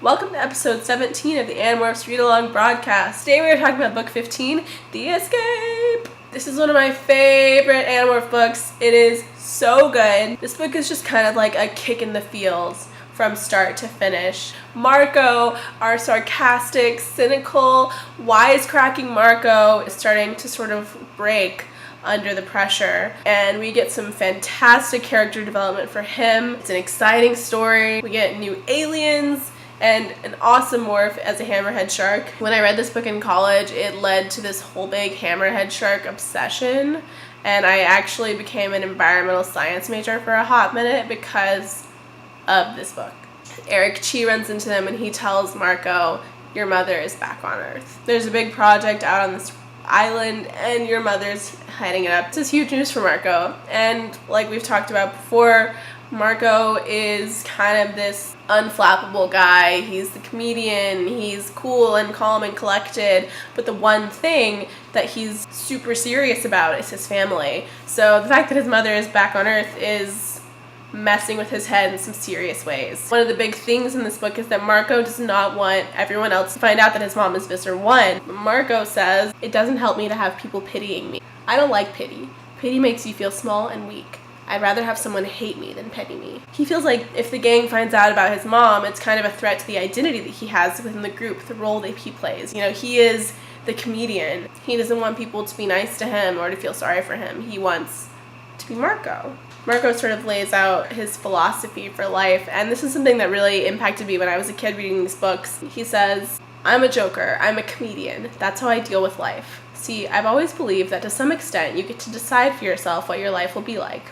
Welcome to episode 17 of the Animorphs read-along broadcast. Today we are talking about book 15, The Escape. This is one of my favorite Animorph books. It is so good. This book is just kind of like a kick in the feels from start to finish. Marco, our sarcastic, cynical, wisecracking Marco, is starting to sort of break under the pressure, and we get some fantastic character development for him. It's an exciting story. We get new aliens and an awesome morph as a hammerhead shark. When I read this book in college, it led to this whole big hammerhead shark obsession, and I actually became an environmental science major for a hot minute because of this book. Eric Chi runs into them and he tells Marco, "Your mother is back on Earth. There's a big project out on this island and your mother's heading it up." This is huge news for Marco, and like we've talked about before, Marco is kind of this unflappable guy. He's the comedian, he's cool and calm and collected, but the one thing that he's super serious about is his family. So the fact that his mother is back on Earth is messing with his head in some serious ways. One of the big things in this book is that Marco does not want everyone else to find out that his mom is Visser 1. Marco says, "It doesn't help me to have people pitying me. I don't like pity. Pity makes you feel small and weak. I'd rather have someone hate me than pity me." He feels like if the gang finds out about his mom, it's kind of a threat to the identity that he has within the group, the role that he plays. You know, he is the comedian. He doesn't want people to be nice to him or to feel sorry for him. He wants to be Marco. Marco sort of lays out his philosophy for life, and this is something that really impacted me when I was a kid reading these books. He says, "I'm a joker, I'm a comedian. That's how I deal with life. See, I've always believed that to some extent you get to decide for yourself what your life will be like.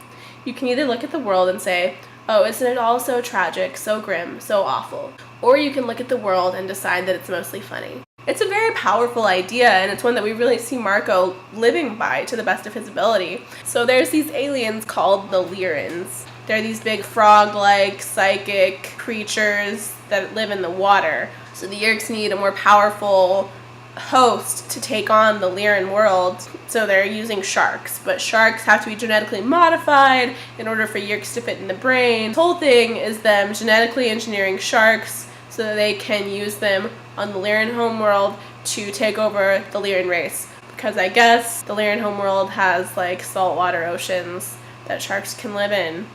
You can either look at the world and say, oh, isn't it all so tragic, so grim, so awful? Or you can look at the world and decide that it's mostly funny." It's a very powerful idea, and it's one that we really see Marco living by to the best of his ability. So there's these aliens called the Lyrians. They're these big frog-like psychic creatures that live in the water. So the Yeerks need a more powerful host to take on the Lyran world, so they're using sharks. But sharks have to be genetically modified in order for Yeerks to fit in the brain. The whole thing is them genetically engineering sharks so that they can use them on the Lyran homeworld to take over the Lyran race. Because I guess the Lyran homeworld has like saltwater oceans that sharks can live in.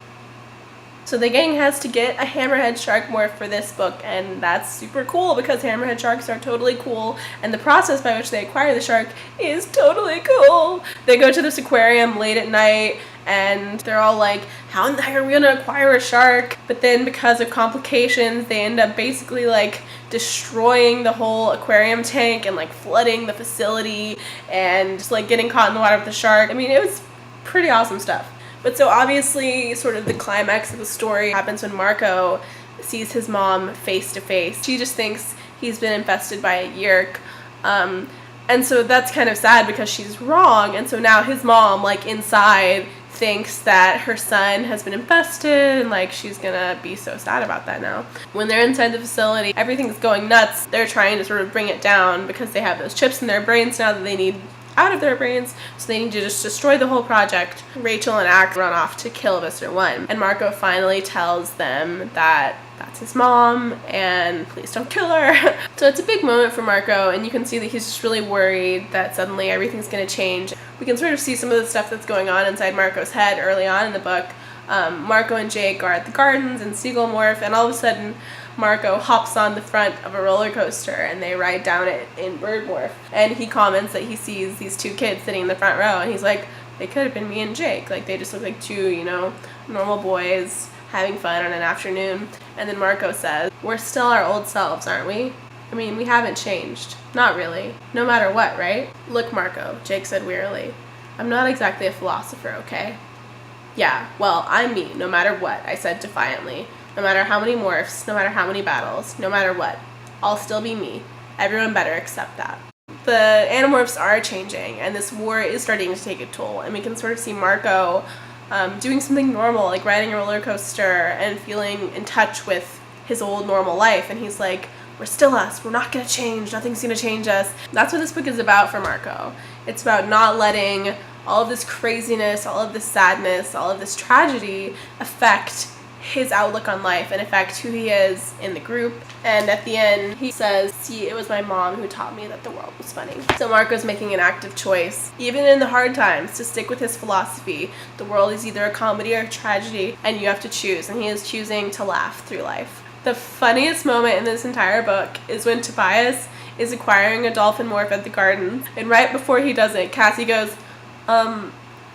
So the gang has to get a hammerhead shark morph for this book, and that's super cool because hammerhead sharks are totally cool, and the process by which they acquire the shark is totally cool. They go to this aquarium late at night, and they're all like, how in the heck are we gonna acquire a shark? But then because of complications, they end up basically like destroying the whole aquarium tank and like flooding the facility and just like getting caught in the water with the shark. I mean, it was pretty awesome stuff. But so obviously sort of the climax of the story happens when Marco sees his mom face to face. She just thinks he's been infested by a Yeerk. And so that's kind of sad because she's wrong. And so now his mom, like inside, thinks that her son has been infested, and like she's gonna be so sad about that now. When they're inside the facility, everything's going nuts. They're trying to sort of bring it down because they have those chips in their brains now that they need out of their brains, so they need to just destroy the whole project. Rachel and Ack run off to kill Visser 1, and Marco finally tells them that that's his mom and please don't kill her. So it's a big moment for Marco, and you can see that he's just really worried that suddenly everything's going to change. We can sort of see some of the stuff that's going on inside Marco's head early on in the book. Marco and Jake are at the gardens in Seagull Morph, and all of a sudden Marco hops on the front of a roller coaster and they ride down it in Bird Morph. And he comments that he sees these two kids sitting in the front row, and he's like, they could have been me and Jake. Like, they just look like two, you know, normal boys having fun on an afternoon. And then Marco says, we're still our old selves, aren't we? I mean, we haven't changed. Not really. No matter what, right? Look, Marco, Jake said wearily. I'm not exactly a philosopher, okay? Yeah, well, I'm me, no matter what, I said defiantly. No matter how many morphs, no matter how many battles, no matter what, I'll still be me. Everyone better accept that. The Animorphs are changing, and this war is starting to take a toll, and we can sort of see Marco doing something normal, like riding a roller coaster and feeling in touch with his old normal life, and he's like, we're still us, we're not gonna change, nothing's gonna change us. That's what this book is about for Marco. It's about not letting all of this craziness, all of this sadness, all of this tragedy affect his outlook on life and affect who he is in the group. And at the end, he says, "See, it was my mom who taught me that the world was funny." So Marco's making an active choice, even in the hard times, to stick with his philosophy. The world is either a comedy or a tragedy, and you have to choose, and he is choosing to laugh through life. The funniest moment in this entire book is when Tobias is acquiring a dolphin morph at the garden, and right before he does it, Cassie goes,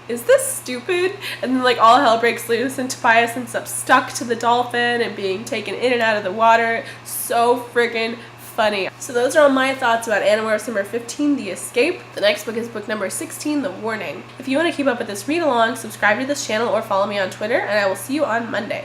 "Is this stupid?" And then like all hell breaks loose, and Tobias ends up stuck to the dolphin and being taken in and out of the water. So friggin' funny. So those are all my thoughts about Animorphs number 15, The Escape. The next book is book number 16, The Warning. If you want to keep up with this read along, subscribe to this channel or follow me on Twitter, and I will see you on Monday.